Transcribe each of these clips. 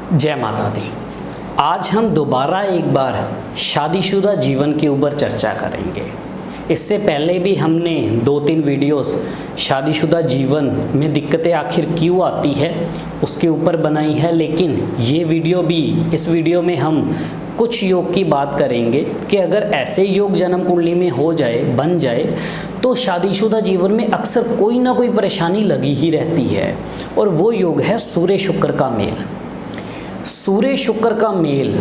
जय माता दी। आज हम दोबारा एक बार शादीशुदा जीवन के ऊपर चर्चा करेंगे। इससे पहले भी हमने 2-3 वीडियोस शादीशुदा जीवन में दिक्कतें आखिर क्यों आती है उसके ऊपर बनाई है, लेकिन इस वीडियो में हम कुछ योग की बात करेंगे कि अगर ऐसे योग जन्म कुंडली में बन जाए तो शादीशुदा जीवन में अक्सर कोई ना कोई परेशानी लगी ही रहती है। और वो योग है सूर्य शुक्र का मेल। सूर्य शुक्र का मेल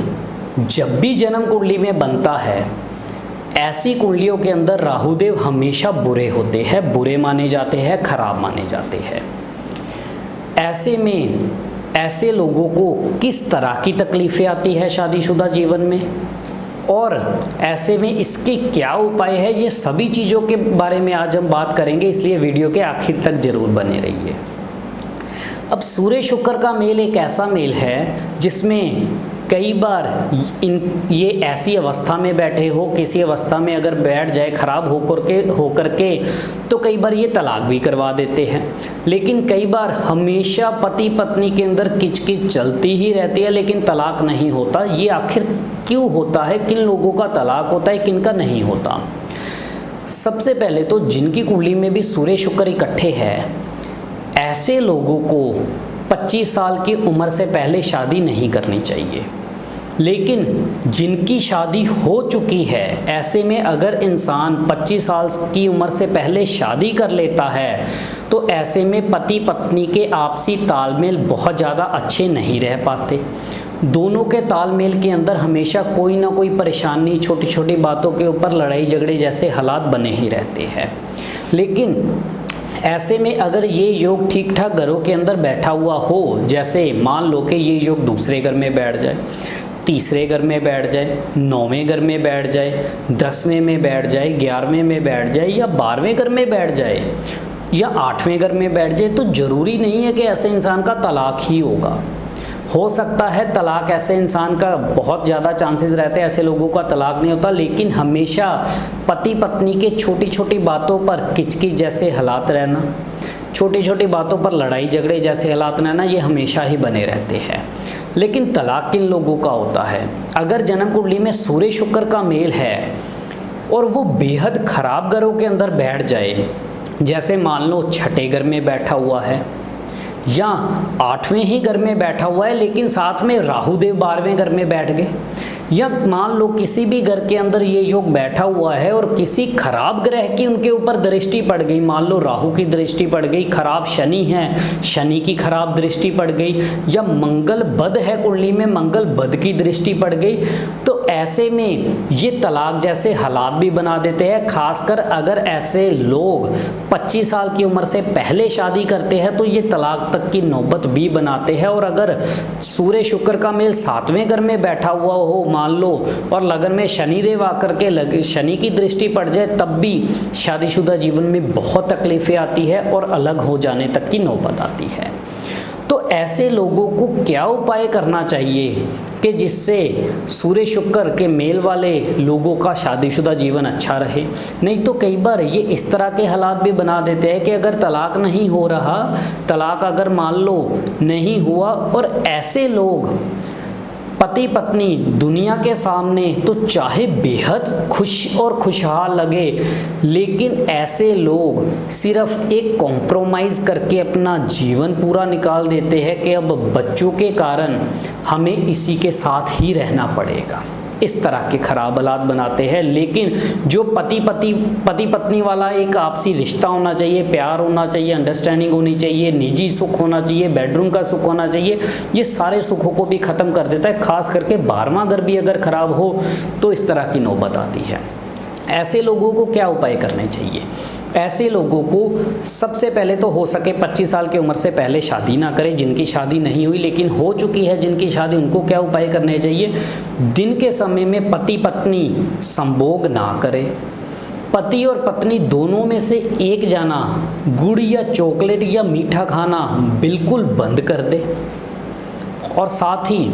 जब भी जन्म कुंडली में बनता है, ऐसी कुंडलियों के अंदर राहुदेव हमेशा बुरे होते हैं, बुरे माने जाते हैं, खराब माने जाते हैं। ऐसे में ऐसे लोगों को किस तरह की तकलीफ़ें आती है शादीशुदा जीवन में, और ऐसे में इसके क्या उपाय है, ये सभी चीज़ों के बारे में आज हम बात करेंगे, इसलिए वीडियो के आखिर तक ज़रूर बने रहिए। अब सूर्य शुक्र का मेल एक ऐसा मेल है जिसमें कई बार ये ऐसी अवस्था में बैठे हो, किसी अवस्था में अगर बैठ जाए खराब होकर के तो कई बार ये तलाक भी करवा देते हैं। लेकिन कई बार हमेशा पति पत्नी के अंदर किचकिच चलती ही रहती है, लेकिन तलाक नहीं होता। ये आखिर क्यों होता है? किन लोगों का तलाक होता है, किन का नहीं होता? सबसे पहले तो जिनकी कुंडली में भी सूर्य शुक्र इकट्ठे हैं, ऐसे लोगों को 25 साल की उम्र से पहले शादी नहीं करनी चाहिए। लेकिन जिनकी शादी हो चुकी है, ऐसे में अगर इंसान 25 साल की उम्र से पहले शादी कर लेता है तो ऐसे में पति पत्नी के आपसी तालमेल बहुत ज़्यादा अच्छे नहीं रह पाते। दोनों के तालमेल के अंदर हमेशा कोई ना कोई परेशानी, छोटी छोटी बातों के ऊपर लड़ाई झगड़े जैसे हालात बने ही रहते हैं। लेकिन ऐसे में अगर ये योग ठीक ठाक घरों के अंदर बैठा हुआ हो, जैसे मान लो कि ये योग दूसरे घर में बैठ जाए, तीसरे घर में बैठ जाए, 9वें घर में बैठ जाए, 10वें में बैठ जाए, 11वें में बैठ जाए, या 12वें घर में बैठ जाए, या 8वें घर में बैठ जाए, तो ज़रूरी नहीं है कि ऐसे इंसान का तलाक ही होगा। हो सकता है तलाक ऐसे इंसान का बहुत ज़्यादा चांसेस रहते हैं, ऐसे लोगों का तलाक नहीं होता। लेकिन हमेशा पति पत्नी के छोटी छोटी बातों पर किचकिच जैसे हालात रहना, छोटी छोटी बातों पर लड़ाई झगड़े जैसे हालात रहना, ये हमेशा ही बने रहते हैं। लेकिन तलाक किन लोगों का होता है? अगर जन्म कुंडली में सूर्य शुक्र का मेल है और वो बेहद खराब घरों के अंदर बैठ जाए, जैसे मान लो 6ठे घर में बैठा हुआ है या 8वें ही घर में बैठा हुआ है, लेकिन साथ में राहुदेव 12वें घर में बैठ गए, या मान लो किसी भी घर के अंदर ये योग बैठा हुआ है और किसी खराब ग्रह की उनके ऊपर दृष्टि पड़ गई, मान लो राहु की दृष्टि पड़ गई, खराब शनि है, शनि की खराब दृष्टि पड़ गई, या मंगल बद है कुंडली में, मंगल बद की दृष्टि पड़ गई, तो ऐसे में ये तलाक जैसे हालात भी बना देते हैं। खासकर अगर ऐसे लोग 25 साल की उम्र से पहले शादी करते हैं तो ये तलाक तक की नौबत भी बनाते हैं। और अगर सूर्य शुक्र का मेल 7वें घर में बैठा हुआ हो मान लो, और लगन में शनिदेव आकर के शनि की दृष्टि पड़ जाए, तब भी शादीशुदा जीवन में बहुत तकलीफें आती है और अलग हो जाने तक की नौबत आती है। तो ऐसे लोगों को क्या उपाय करना चाहिए कि जिससे सूर्य शुक्र के मेल वाले लोगों का शादीशुदा जीवन अच्छा रहे? नहीं तो कई बार ये इस तरह के हालात भी बना देते हैं कि अगर तलाक नहीं हो रहा, तलाक अगर मान लो नहीं हुआ, और ऐसे लोग पति पत्नी दुनिया के सामने तो चाहे बेहद खुश और खुशहाल लगे, लेकिन ऐसे लोग सिर्फ एक कॉम्प्रोमाइज़ करके अपना जीवन पूरा निकाल देते हैं कि अब बच्चों के कारण हमें इसी के साथ ही रहना पड़ेगा। इस तरह के खराब हालात बनाते हैं। लेकिन जो पति पत्नी वाला एक आपसी रिश्ता होना चाहिए, प्यार होना चाहिए, अंडरस्टैंडिंग होनी चाहिए, निजी सुख होना चाहिए, बेडरूम का सुख होना चाहिए, ये सारे सुखों को भी ख़त्म कर देता है। खास करके 12वां घर भी अगर ख़राब हो तो इस तरह की नौबत आती है। ऐसे लोगों को क्या उपाय करने चाहिए? ऐसे लोगों को सबसे पहले तो हो सके 25 साल की उम्र से पहले शादी ना करें। जिनकी शादी नहीं हुई लेकिन हो चुकी है जिनकी शादी, उनको क्या उपाय करने चाहिए? दिन के समय में पति पत्नी संभोग ना करें। पति और पत्नी दोनों में से एक जना गुड़ या चॉकलेट या मीठा खाना बिल्कुल बंद कर दे। और साथ ही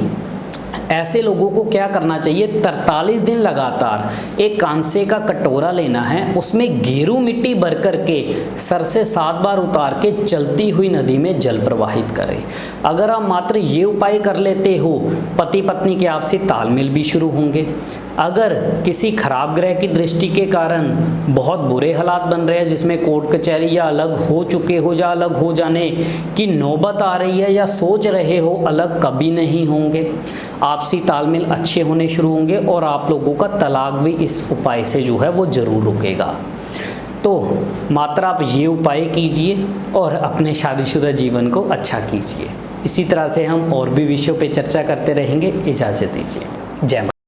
ऐसे लोगों को क्या करना चाहिए, 43 दिन लगातार एक कांसे का कटोरा लेना है, उसमें गेरू मिट्टी भर करके सर से 7 बार उतार के चलती हुई नदी में जल प्रवाहित करें। अगर आप मात्र ये उपाय कर लेते हो, पति पत्नी के आपसी तालमेल भी शुरू होंगे। अगर किसी खराब ग्रह की दृष्टि के कारण बहुत बुरे हालात बन रहे हैं, जिसमें कोर्ट कचहरी या अलग हो चुके हो या अलग हो जाने की नौबत आ रही है, या सोच रहे हो अलग कभी नहीं होंगे, आपसी तालमेल अच्छे होने शुरू होंगे और आप लोगों का तलाक भी इस उपाय से जो है वो ज़रूर रुकेगा। तो मात्र आप ये उपाय कीजिए और अपने शादीशुदा जीवन को अच्छा कीजिए। इसी तरह से हम और भी विषयों पे चर्चा करते रहेंगे। इजाज़त दीजिए। जय माता।